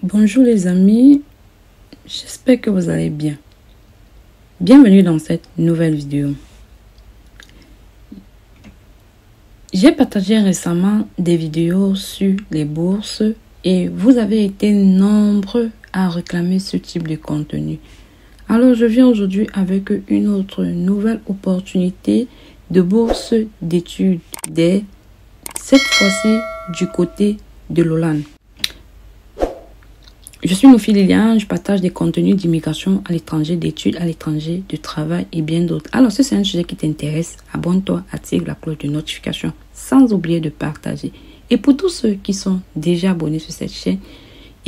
Bonjour les amis, j'espère que vous allez bien. Bienvenue dans cette nouvelle vidéo. J'ai partagé récemment des vidéos sur les bourses et vous avez été nombreux à réclamer ce type de contenu. Alors je viens aujourd'hui avec une autre nouvelle opportunité de bourse d'études, cette fois-ci du côté de l'Hollande. Je suis Nofi Liliane, je partage des contenus d'immigration à l'étranger, d'études à l'étranger, de travail et bien d'autres. Alors, si c'est un sujet qui t'intéresse, abonne-toi, active la cloche de notification sans oublier de partager. Et pour tous ceux qui sont déjà abonnés sur cette chaîne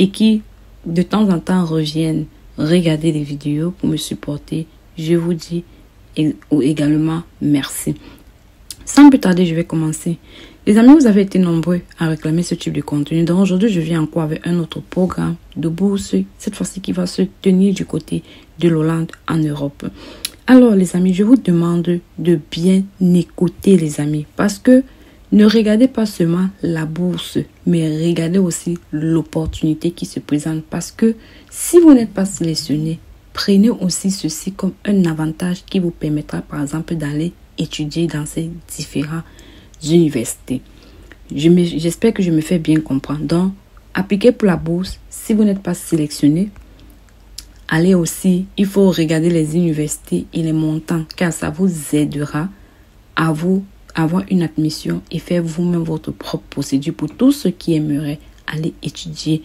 et qui de temps en temps reviennent regarder des vidéos pour me supporter, je vous dis également merci. Sans plus tarder, je vais commencer. Les amis, vous avez été nombreux à réclamer ce type de contenu. Donc aujourd'hui, je viens encore avec un autre programme de bourse, cette fois-ci qui va se tenir du côté de l'Hollande en Europe. Alors les amis, je vous demande de bien écouter les amis, parce que ne regardez pas seulement la bourse, mais regardez aussi l'opportunité qui se présente. Parce que si vous n'êtes pas sélectionné, prenez aussi ceci comme un avantage qui vous permettra par exemple d'aller étudier dans ces différentes universités. J'espère que je me fais bien comprendre. Donc, appliquez pour la bourse. Si vous n'êtes pas sélectionné, allez aussi, il faut regarder les universités et les montants, car ça vous aidera à vous avoir une admission et faire vous-même votre propre procédure pour tous ceux qui aimeraient aller étudier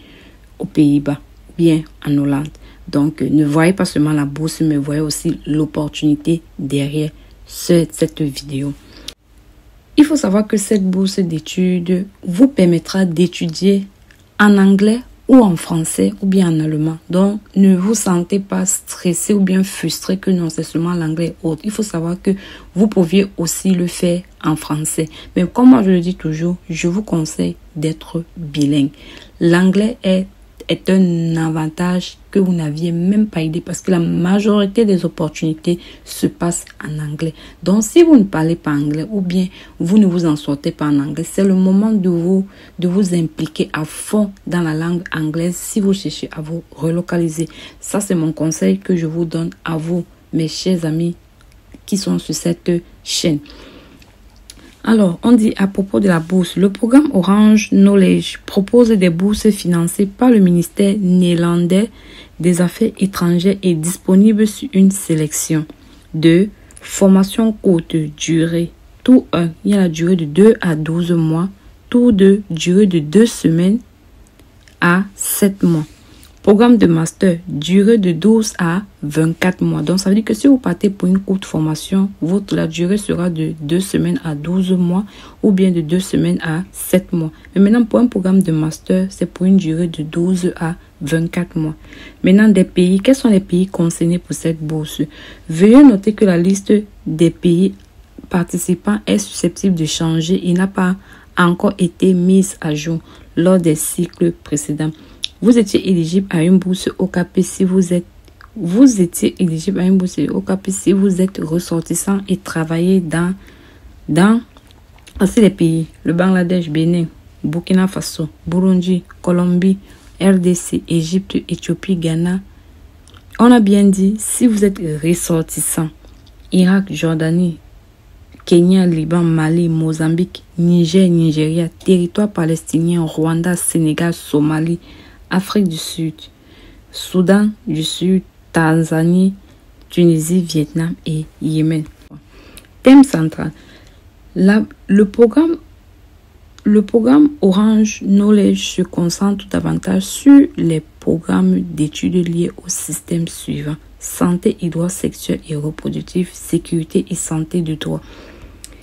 aux Pays-Bas, bien en Hollande. Donc, ne voyez pas seulement la bourse, mais voyez aussi l'opportunité derrière cette vidéo. Il faut savoir que cette bourse d'études vous permettra d'étudier en anglais ou en français ou bien en allemand. Donc, ne vous sentez pas stressé ou bien frustré que non, c'est seulement l'anglais ou autre. Il faut savoir que vous pouviez aussi le faire en français. Mais comme moi je le dis toujours, je vous conseille d'être bilingue. L'anglais est un avantage que vous n'aviez même pas idée, parce que la majorité des opportunités se passent en anglais. Donc, si vous ne parlez pas anglais ou bien vous ne vous en sortez pas en anglais, c'est le moment de vous impliquer à fond dans la langue anglaise si vous cherchez à vous relocaliser. Ça, c'est mon conseil que je vous donne à vous, mes chers amis qui sont sur cette chaîne. Alors, on dit à propos de la bourse, le programme Orange Knowledge propose des bourses financées par le ministère néerlandais des Affaires étrangères et disponible sur une sélection de formations courte durée. Tout un, il y a la durée de 2 à 12 mois, tout deux, durée de 2 semaines à 7 mois. Programme de master, durée de 12 à 24 mois. Donc, ça veut dire que si vous partez pour une courte formation, la durée sera de 2 semaines à 12 mois ou bien de 2 semaines à 7 mois. Mais maintenant, pour un programme de master, c'est pour une durée de 12 à 24 mois. Maintenant, des pays, quels sont les pays concernés pour cette bourse? Veuillez noter que la liste des pays participants est susceptible de changer et n'a pas encore été mise à jour lors des cycles précédents. Vous étiez éligible à une bourse OKP si vous êtes ressortissant et travaillez dans aussi les pays, le Bangladesh, Bénin, Burkina Faso, Burundi, Colombie, RDC, Égypte, Éthiopie, Ghana. On a bien dit, si vous êtes ressortissant, Irak, Jordanie, Kenya, Liban, Mali, Mozambique, Niger, Nigeria, territoire palestinien, Rwanda, Sénégal, Somalie, Afrique du Sud, Soudan du Sud, Tanzanie, Tunisie, Vietnam et Yémen. Thème central. Le programme Orange Knowledge se concentre davantage sur les programmes d'études liés au système suivant: santé et droits sexuels et reproductifs, sécurité et santé de droit.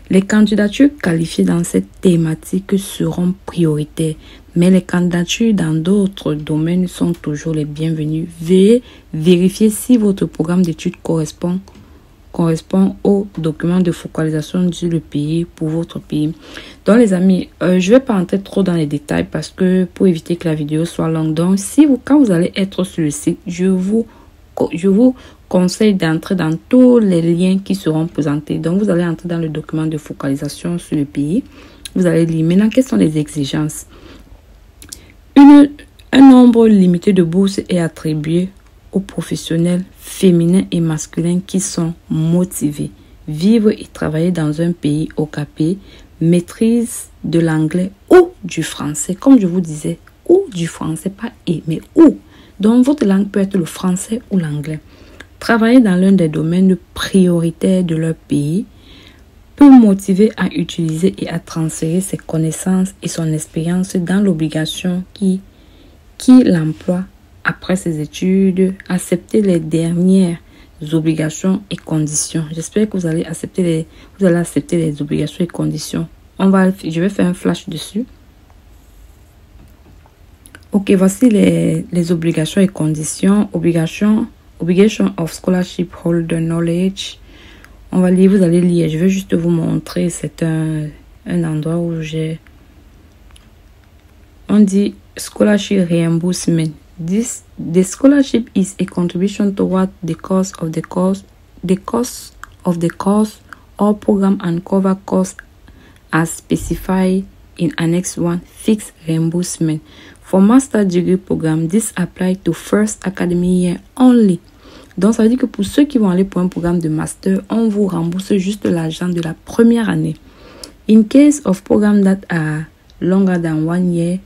Les candidatures qualifiées dans cette thématique seront prioritaires, mais les candidatures dans d'autres domaines sont toujours les bienvenues. Veuillez vérifier si votre programme d'études correspond au document de focalisation du pays pour votre pays. Donc les amis, je ne vais pas entrer trop dans les détails parce que pour éviter que la vidéo soit longue. Donc quand vous allez être sur le site, je vous conseille d'entrer dans tous les liens qui seront présentés. Donc, vous allez entrer dans le document de focalisation sur le pays. Vous allez lire maintenant quelles sont les exigences. Un nombre limité de bourses est attribué aux professionnels féminins et masculins qui sont motivés. Vivre et travailler dans un pays OKP, maîtrise de l'anglais ou du français. Comme je vous disais, ou du français, pas et, mais ou. Donc, votre langue peut être le français ou l'anglais. Travailler dans l'un des domaines prioritaires de leur pays peut motiver à utiliser et à transférer ses connaissances et son expérience dans l'obligation qui l'emploie après ses études, accepter les dernières obligations et conditions. J'espère que vous allez accepter les obligations et conditions. Je vais faire un flash dessus. Ok, voici les obligations et conditions. Obligation of scholarship holder knowledge. On va lire, vous allez lire. Je vais juste vous montrer. C'est un endroit où on dit scholarship reimbursement. The scholarship is a contribution toward the cost of the course or program and cover costs as specified in Annex 1 fixed reimbursement. For master degree program, this applies to first academic year only. Donc, ça veut dire que pour ceux qui vont aller pour un programme de master, on vous rembourse juste l'argent de la première année. In case of programs that are longer than 1 year,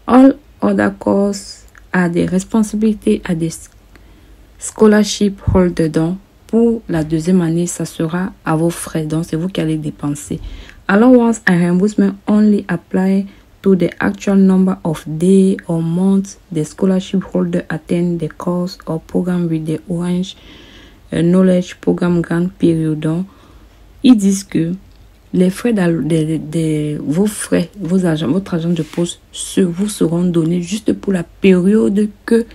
all other costs are the responsibility at the scholarship holder. Donc, pour la deuxième année, ça sera à vos frais. Donc, c'est vous qui allez dépenser. Allowance and reimbursement only apply to the actual number of days or months the scholarship holder attend the course or program with the Orange Knowledge Program Grant Period. Donc, ils disent que les frais vos frais, votre argent de poste vous seront donnés juste pour la période que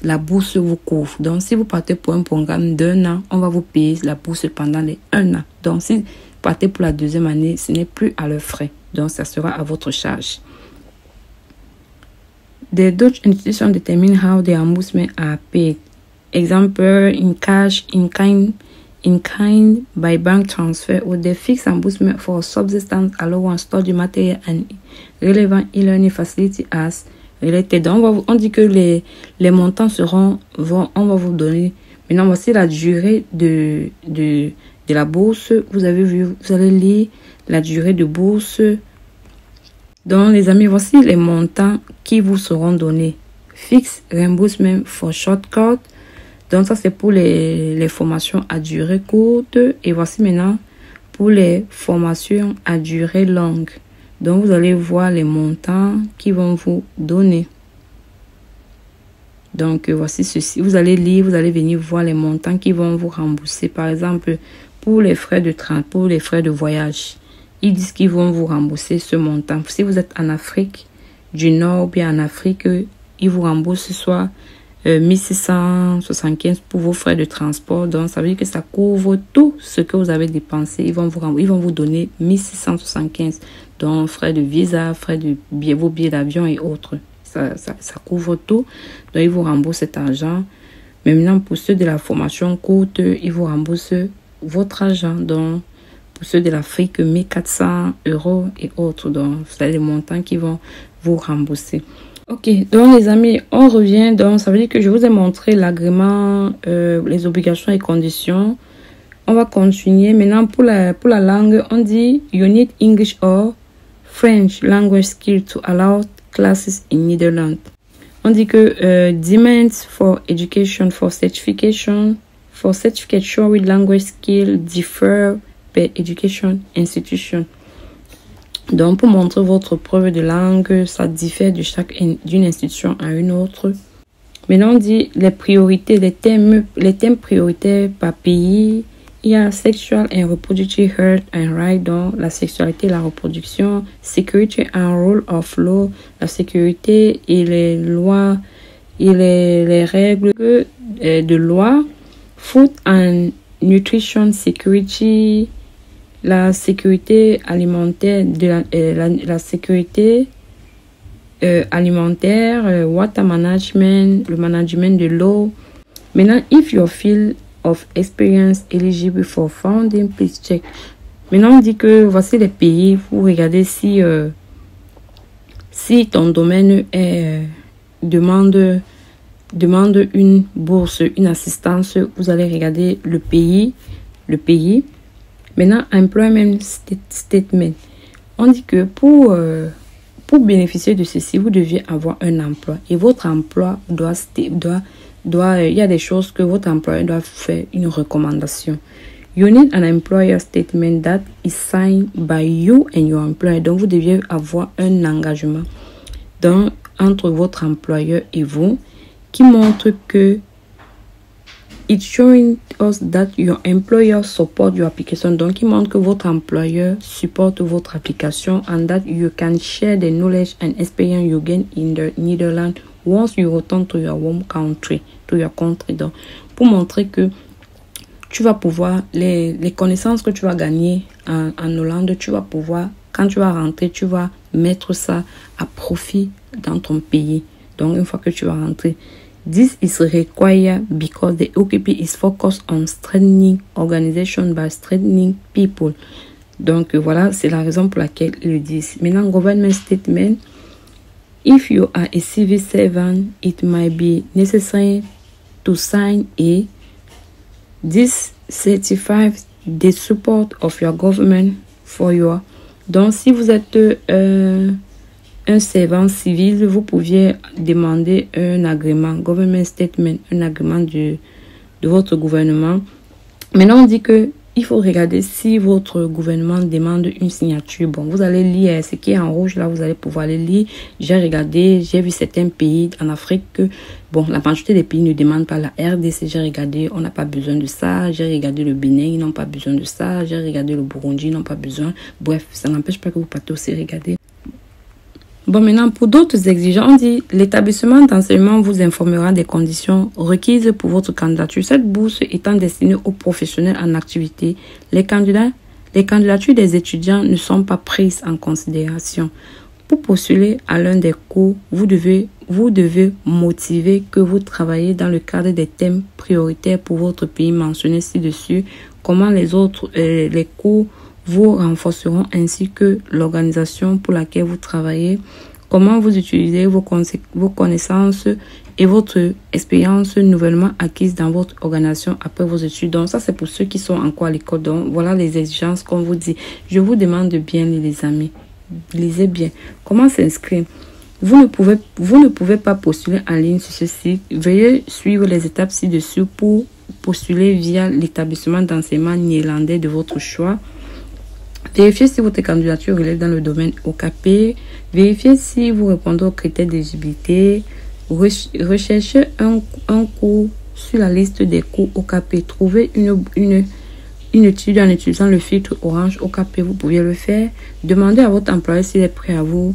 la bourse vous couvre. Donc, si vous partez pour un programme d'1 an, on va vous payer la bourse pendant les 1 an. Donc, si vous partez pour la deuxième année, ce n'est plus à leurs frais. Donc, ça sera à votre charge. The Dutch institution determine how the reimbursements are paid. Example, in cash, in kind by bank transfer, or the fixed reimbursement for subsistence allowance, study material and relevant e-learning facility as related. Donc, on dit que les montants on va vous donner. Maintenant, voici la durée de la bourse. Vous avez vu, vous allez lire la durée de bourse. Donc, les amis, voici les montants qui vous seront donnés. Fixed reimbursement for shortcut. Donc, ça, c'est pour les formations à durée courte. Et voici maintenant pour les formations à durée longue. Donc, vous allez voir les montants qui vont vous donner. Donc, voici ceci. Vous allez lire, vous allez venir voir les montants qui vont vous rembourser. Par exemple, pour les frais de transport, les frais de voyage. Ils disent qu'ils vont vous rembourser ce montant. Si vous êtes en Afrique du Nord ou bien en Afrique, ils vous remboursent soit 1675 pour vos frais de transport. Donc, ça veut dire que ça couvre tout ce que vous avez dépensé. Ils vont vous donner 1675. Donc, frais de visa, frais de vos billets d'avion et autres. Ça couvre tout. Donc, ils vous remboursent cet argent. Mais maintenant, pour ceux de la formation courte, ils vous remboursent votre argent. Donc, pour ceux de l'Afrique, 1400 € et autres. Donc, c'est les montants qui vont vous rembourser. Ok, donc les amis, on revient. Donc, ça veut dire que je vous ai montré l'agrément, les obligations et conditions. On va continuer. Maintenant, pour la langue, on dit you need English or French language skill to allow classes in Netherlands. On dit que demands for education for certification with language skill differ per education institution. Donc, pour montrer votre preuve de langue, ça diffère d'une institution à une autre. Maintenant, on dit les priorités, les thèmes prioritaires par pays. Il y a sexual and reproductive health and right, donc la sexualité et la reproduction, security and rule of law, la sécurité et les lois et les règles de loi, food and nutrition security, la sécurité alimentaire, la sécurité alimentaire, water management, le management de l'eau. Maintenant, if you feel of experience eligible for funding, please check. Maintenant, on dit que voici les pays. Vous regardez si Si ton domaine demande une bourse, une assistance, vous allez regarder le pays. Maintenant, employment statement. On dit que pour bénéficier de ceci, vous deviez avoir un emploi. Et votre emploi il y a des choses que votre employeur doit faire une recommandation. You need an employer statement that is signed by you and your employer. Donc, vous deviez avoir un engagement entre votre employeur et vous qui montre que it's showing us that your employer support your application. Donc, il montre que votre employeur supporte votre application and that you can share the knowledge and experience you gain in the Netherlands once you return to your home country, Donc, pour montrer que tu vas pouvoir, les connaissances que tu vas gagner en Hollande, tu vas pouvoir, quand tu vas rentrer, tu vas mettre ça à profit dans ton pays. Donc, une fois que tu vas rentrer, this is required because the OQP is focused on strengthening organization by strengthening people. Donc, voilà, c'est la raison pour laquelle ils le disent. Maintenant, government statement. If you are a civil servant, it might be necessary to sign this certifies the support of your government for your. Donc, si vous êtes un servant civil, vous pouviez demander un agrément, government statement, un agrément de votre gouvernement. Maintenant, on dit que il faut regarder si votre gouvernement demande une signature. Bon, vous allez lire ce qui est en rouge là, vous allez pouvoir le lire. J'ai regardé, j'ai vu certains pays en Afrique que, bon, la majorité des pays ne demandent pas la RDC. J'ai regardé, on n'a pas besoin de ça. J'ai regardé le Bénin, ils n'ont pas besoin de ça. J'ai regardé le Burundi, ils n'ont pas besoin. Bref, ça n'empêche pas que vous partez aussi regarder. Bon, maintenant, pour d'autres exigences, on dit l'établissement d'enseignement vous informera des conditions requises pour votre candidature. Cette bourse étant destinée aux professionnels en activité, les candidatures des étudiants ne sont pas prises en considération. Pour postuler à l'un des cours, vous devez motiver que vous travaillez dans le cadre des thèmes prioritaires pour votre pays mentionnés ci-dessus, comment les cours vous renforceront ainsi que l'organisation pour laquelle vous travaillez, comment vous utilisez vos connaissances et votre expérience nouvellement acquise dans votre organisation après vos études. Donc ça, c'est pour ceux qui sont encore à l'école. Donc voilà les exigences qu'on vous dit. Je vous demande de bien lire, les amis. Lisez bien. Comment s'inscrire? Vous ne pouvez pas postuler en ligne sur ce site. Veuillez suivre les étapes ci-dessus pour postuler via l'établissement d'enseignement néerlandais de votre choix. Vérifiez si votre candidature relève dans le domaine OKP. Vérifiez si vous répondez aux critères d'éligibilité. Recherchez un cours sur la liste des cours OKP. Trouvez une étude en utilisant le filtre orange OKP. Vous pouvez le faire. Demandez à votre employeur s'il est prêt à vous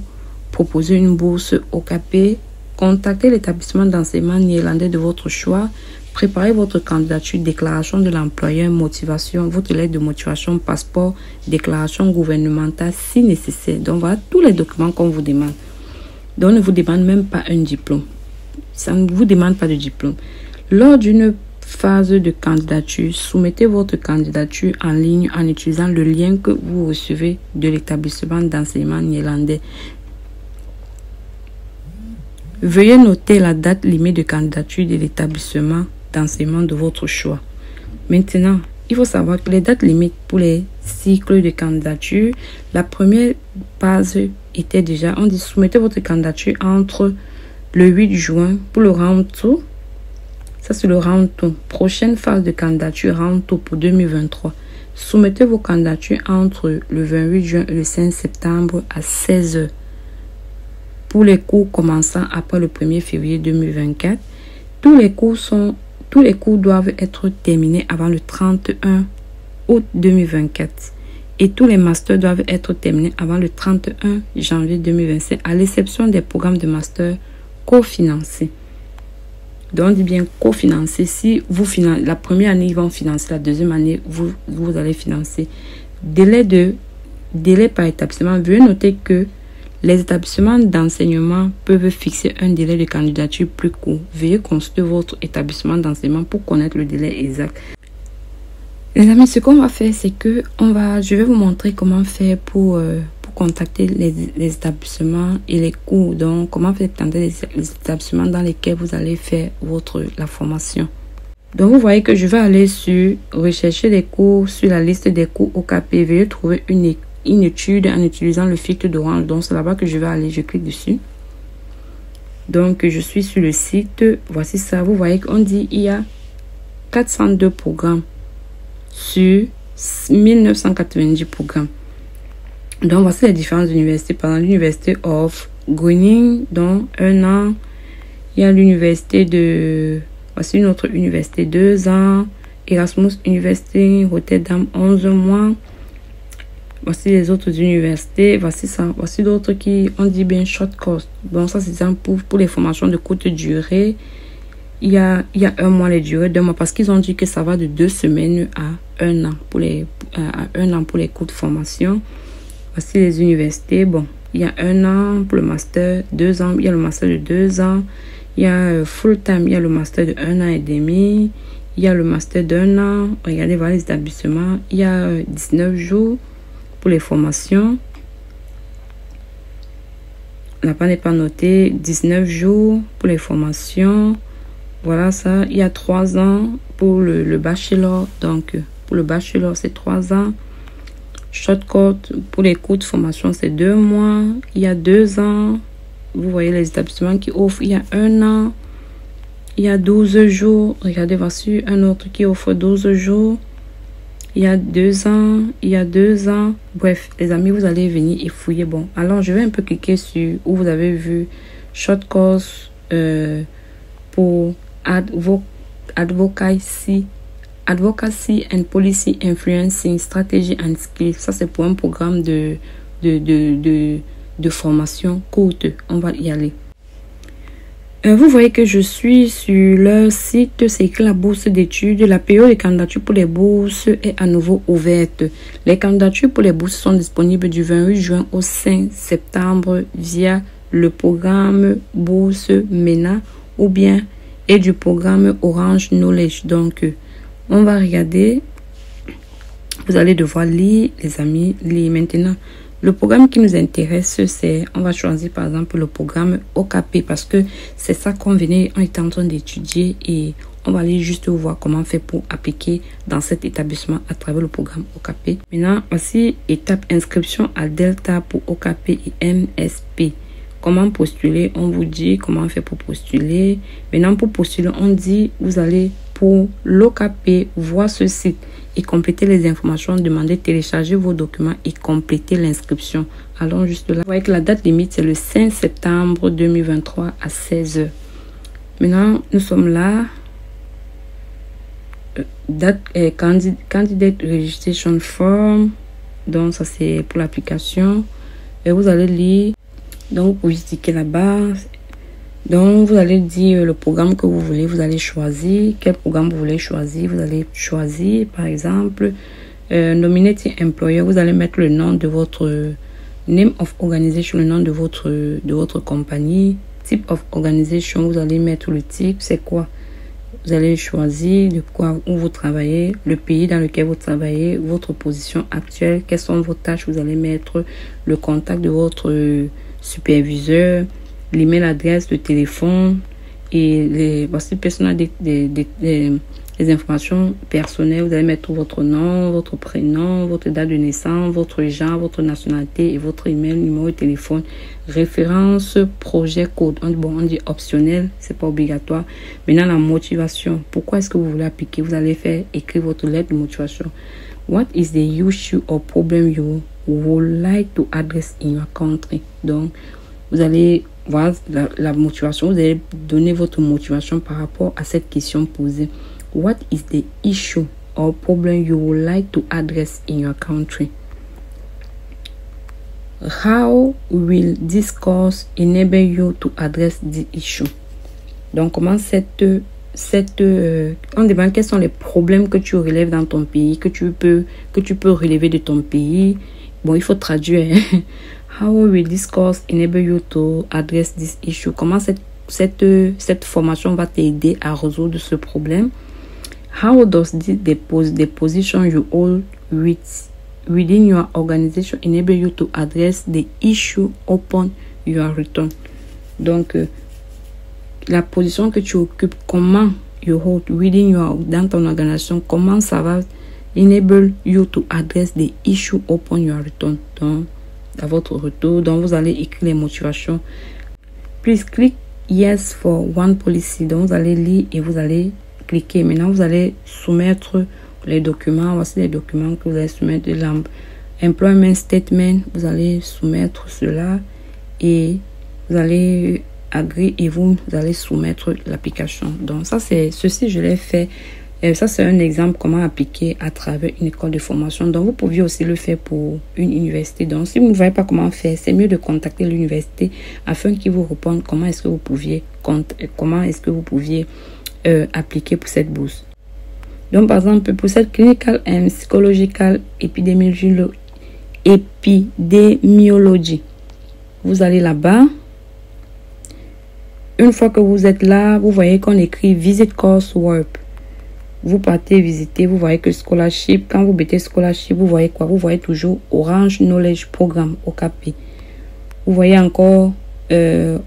proposer une bourse OKP. Contactez l'établissement d'enseignement néerlandais de votre choix. Préparez votre candidature, déclaration de l'employeur, motivation, votre lettre de motivation, passeport, déclaration gouvernementale si nécessaire. Donc voilà tous les documents qu'on vous demande. Donc on ne vous demande même pas un diplôme. Ça ne vous demande pas de diplôme. Lors d'une phase de candidature, soumettez votre candidature en ligne en utilisant le lien que vous recevez de l'établissement d'enseignement néerlandais. Veuillez noter la date limite de candidature de l'établissement d'enseignement de votre choix. Maintenant, il faut savoir que les dates limites pour les cycles de candidature, la première phase était déjà, on dit soumettez votre candidature entre le 8 juin pour le round 2. Ça, c'est le round 2. Prochaine phase de candidature, round 2 pour 2023. Soumettez vos candidatures entre le 28 juin et le 5 septembre à 16 h. Pour les cours commençant après le 1er février 2024, tous les cours doivent être terminés avant le 31 août 2024 et tous les masters doivent être terminés avant le 31 janvier 2025 à l'exception des programmes de master cofinancés. Donc on dit bien cofinancés. Si vous financez la première année, ils vont financer, la deuxième année, vous allez financer. Délai par établissement. Veuillez noter que les établissements d'enseignement peuvent fixer un délai de candidature plus court. Veuillez consulter votre établissement d'enseignement pour connaître le délai exact. Les amis, ce qu'on va faire, c'est que je vais vous montrer comment faire pour contacter les établissements et les cours. Donc, comment faire contacter les établissements dans lesquels vous allez faire la formation. Donc, vous voyez que je vais aller sur rechercher les cours sur la liste des cours OKP. Veuillez trouver une étude en utilisant le filtre d'orange. Donc, c'est là-bas que je vais aller. Je clique dessus. Donc, je suis sur le site. Voici ça. Vous voyez qu'on dit il y a 402 programmes sur 1990 programmes. Donc, voici les différentes universités. Par exemple, l'université of Groningen, donc 1 an. Il y a l'université de... Voici une autre université, 2 ans. Erasmus University, Rotterdam, 11 mois. Voici les autres universités. Voici ça. Voici d'autres qui ont dit bien short course. Bon, ça, c'est pour les formations de courte durée. Il y a 1 mois les durées, 2 mois. Parce qu'ils ont dit que ça va de 2 semaines à 1 an pour les courtes formations. Voici les universités. Bon, il y a 1 an pour le master, 2 ans. Il y a le master de 2 ans. Il y a full time. Il y a le master de 1 an et demi. Il y a le master d'1 an. Regardez, voilà les établissements. Il y a 19 jours pour les formations. Là-bas n'est pas noté. 19 jours pour les formations. Voilà ça. Il y a 3 ans pour le bachelor. Donc, pour le bachelor, c'est 3 ans. Shortcut pour les courtes formations, c'est 2 mois. Il y a 2 ans. Vous voyez les établissements qui offrent. Il y a 1 an. Il y a 12 jours. Regardez, voici un autre qui offre 12 jours. Il y a 2 ans. Il y a 2 ans. Bref, les amis, vous allez venir et fouiller. Bon, alors je vais un peu cliquer sur où vous avez vu short course pour advocacy and policy influencing strategy and skills. Ça, c'est pour un programme de formation courte. On va y aller. Vous voyez que je suis sur leur site. C'est écrit la bourse d'études. La période de candidature pour les bourses est à nouveau ouverte. Les candidatures pour les bourses sont disponibles du 28 juin au 5 septembre via le programme Bourse MENA ou bien et du programme Orange Knowledge. Donc, on va regarder. Vous allez devoir lire, les amis, lire maintenant. Le programme qui nous intéresse, c'est, on va choisir par exemple le programme OKP parce que c'est ça qu'on était en train d'étudier et on va aller juste voir comment faire pour appliquer dans cet établissement à travers le programme OKP. Maintenant, voici étape inscription à Delta pour OKP et MSP. Comment postuler? On vous dit comment faire pour postuler. Maintenant, pour postuler, on dit vous allez pour l'OKP voir ce site et compléter les informations, demandez, télécharger vos documents et compléter l'inscription. Allons juste là. Vous voyez que la date limite, c'est le 5 septembre 2023 à 16 h. Maintenant, nous sommes là. Candidate Registration Form. Donc, ça, c'est pour l'application. Et vous allez lire. Donc, vous pouvez cliquer là-bas. Donc, vous allez dire le programme que vous voulez. Vous allez choisir quel programme vous voulez choisir. Vous allez choisir, par exemple, Nominating Employer. Vous allez mettre le nom de votre name of organization, le nom de votre compagnie. Type of organization, vous allez mettre le type. C'est quoi? Vous allez choisir de quoi où vous travaillez, le pays dans lequel vous travaillez, votre position actuelle, quelles sont vos tâches. Vous allez mettre le contact de votre superviseur, l'email adresse, le téléphone et voici les informations personnelles. Vous allez mettre votre nom, votre prénom, votre date de naissance, votre genre, votre nationalité et votre email, numéro de téléphone, référence, projet, code. On dit optionnel, c'est pas obligatoire. Maintenant, la motivation. Pourquoi est-ce que vous voulez appliquer? Vous allez écrire votre lettre de motivation. What is the issue or problem you would like to address in your country? Donc, vous allez voir la motivation. Vous allez donner votre motivation par rapport à cette question posée. What is the issue or problem you would like to address in your country? How will this course enable you to address the issue? Donc, comment on demande quels sont les problèmes que tu relèves dans ton pays, que tu peux relever de ton pays. Bon, il faut traduire. How will this course enable you to address this issue? Comment cette formation va t'aider à résoudre ce problème? How does the position you hold with within your organization enable you to address the issue upon your return. Donc, la position que tu occupes, comment you hold dans ton organisation, comment ça va enable you to address the issue upon your return. Donc, à votre retour, donc vous allez écrire les motivations. Please click yes for one policy. Donc, vous allez lire et vous allez cliquer. Maintenant, vous allez soumettre les documents. Voici les documents que vous allez soumettre. L'employment statement, vous allez soumettre cela et vous allez agréer et vous allez soumettre l'application. Donc, ça, c'est ceci, je l'ai fait. Ça, c'est un exemple comment appliquer à travers une école de formation. Donc, vous pouviez aussi le faire pour une université. Donc, si vous ne voyez pas comment faire, c'est mieux de contacter l'université afin qu'ils vous répondent comment est-ce que vous pouviez appliquer pour cette bourse. Donc, par exemple, pour cette clinical and psychological épidémiologie, vous allez là-bas. Une fois que vous êtes là, vous voyez qu'on écrit Visit Coursework. Vous partez visiter, vous voyez que scholarship, quand vous mettez scholarship, vous voyez quoi? Vous voyez toujours Orange Knowledge Program, OKP. Vous voyez encore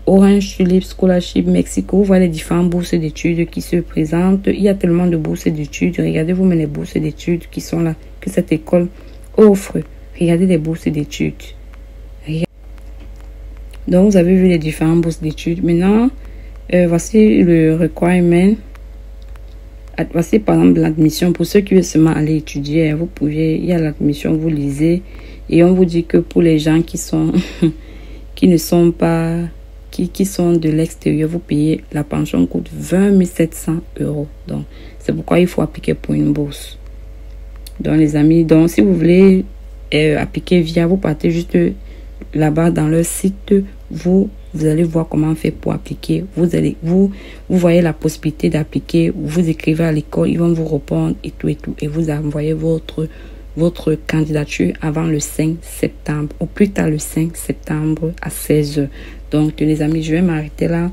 Orange Tulip Scholarship Mexico. Vous voyez les différentes bourses d'études qui se présentent. Il y a tellement de bourses d'études. Regardez vous-même les bourses d'études qui sont là, que cette école offre. Regardez les bourses d'études. Donc, vous avez vu les différentes bourses d'études. Maintenant, voici le requirement. Voici par exemple l'admission. Pour ceux qui veulent seulement aller étudier, vous pouvez, il y a l'admission, vous lisez. Et on vous dit que pour les gens qui sont, qui sont de l'extérieur, vous payez, la pension coûte 20 700 €. Donc, c'est pourquoi il faut appliquer pour une bourse. Donc, les amis, donc si vous voulez appliquer via, vous partez juste là-bas dans leur site, vous allez voir comment faire pour appliquer. Vous voyez la possibilité d'appliquer. Vous écrivez à l'école, ils vont vous répondre et tout. Et vous envoyez votre candidature avant le 5 septembre. Au plus tard le 5 septembre à 16 h. Donc, les amis, je vais m'arrêter là.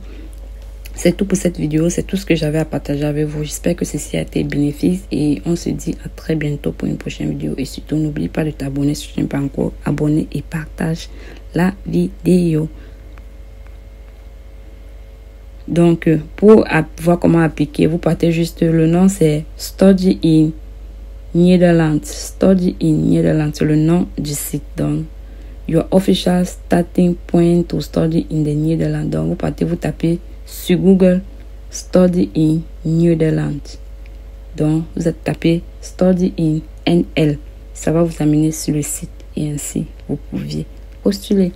C'est tout pour cette vidéo. C'est tout ce que j'avais à partager avec vous. J'espère que ceci a été bénéfique. Et on se dit à très bientôt pour une prochaine vidéo. Et surtout, n'oublie pas de t'abonner si tu n'es pas encore abonné. Et partage la vidéo. Donc, pour voir comment appliquer, vous partez juste, le nom c'est Study in Netherlands. Study in Netherlands, c'est le nom du site. Donc, your official starting point to study in the Netherlands. Donc, vous partez, vous tapez sur Google Study in Netherlands. Donc, vous êtes tapé Study in NL. Ça va vous amener sur le site et ainsi, vous pouviez postuler.